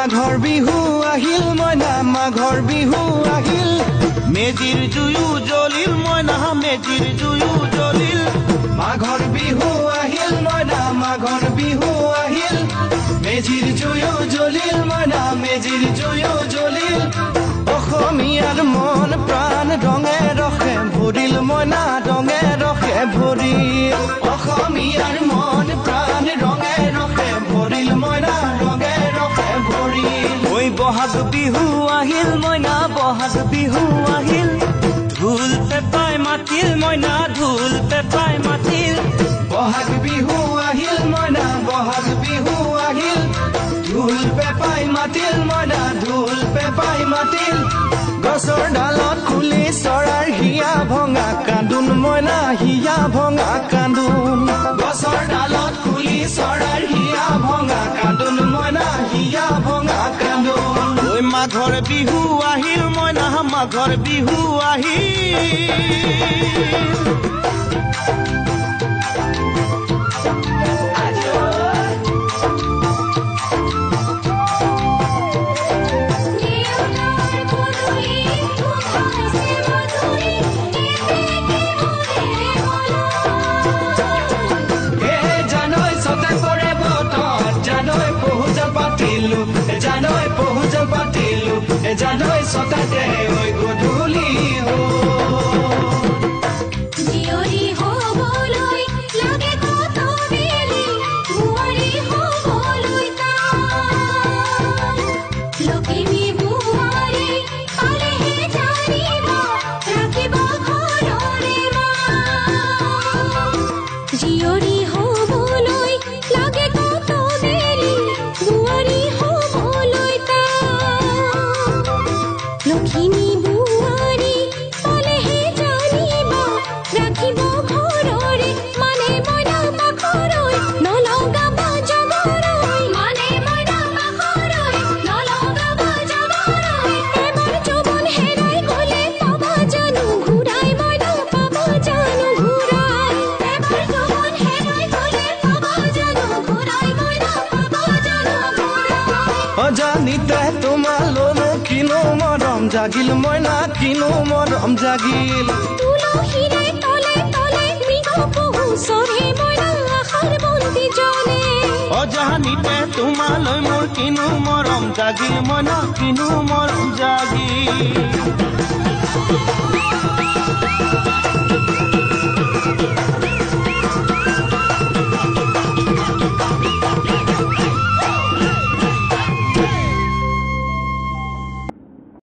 মাঘৰ বিহু আহিল মইনা মাঘৰ বিহু আহিল মেজিৰ জুয়ো জ্বলিল মইনা মেজিৰ জুয়ো জ্বলিল মাঘৰ বিহু আহিল মইনা মাঘৰ বিহু আহিল মেজিৰ জুয়ো জ্বলিল মইনা মেজিৰ জুয়ো জ্বলিল অসমীয়াৰ মন প্ৰাণ ৰঙে ৰখে ভৰিল মইনা ৰঙে ৰখে ভৰিল অসমীয়াৰ মন প্ৰাণ ৰঙে ৰখে ভৰিল মইনা ৰঙে ৰখে ভৰিল ঐ বহাগ বিহু আহিল মইনা বহাগ বিহু আহিল ঢোল পেপাই মাতিল মইনা ঢোল পেপাই মাতিল বহাগ বিহু আহিল মইনা বহাগ বিহু আহিল ঢোল পেপাই মাতিল মইনা ঢোল পেপাই মাতিল গছৰ ডালত খুলি চৰাৰ হিয়া ভঙা কান্দোন মইনা হিয়া ভঙা কান্দোন গছৰ ডালত খুলি চৰাৰ হিয়া ভঙা কান্দোন মইনা হিয়া ভঙা কান্দোন ঐ মাঘৰ বিহু আহিল মইনা মাঘৰ বিহু আহিল জানৈ পহুজ পাতিলো জানৈ সতাতে ঐ গধূলি জিয়ৰি হবলৈ লাগে কত বেলি বুৱাৰী হবলৈ লখিমী বুৱাৰী পালেহে জানিব ৰাখিব ঘৰৰে মা জিয়ৰি হবলৈ লাগে কত বেলি বুৱাৰী লখিমী বুৱাৰী পালেহে জানিব ৰাখিব ঘৰৰে মানে মইনা পাখৰৈ নলগাব জমৰৈ মানে মইনা পাখৰৈ নলগাব জমৰৈ এবাৰ যৌৱন হেৰাই গ'লে পাবা জানো ঘূৰাই মইনা পাবা জানো ঘূৰাই এবাৰ যৌৱন হেৰাই গ'লে পাবা জানো ঘূৰাই মইনা পাবা জানো ঘূৰাই অজানিতে তোমালৈ কিনো মৰম জাগিল মইনা কিনো মৰম জাগিল তুলসীৰে তলে তলে মৃগ পহু চৰে মইনা আশাৰ বন্তি জ্বলে অজানিতে তোমালৈ মোৰ কিনো মৰম জাগিল মইনা কিনো মৰম জাগিল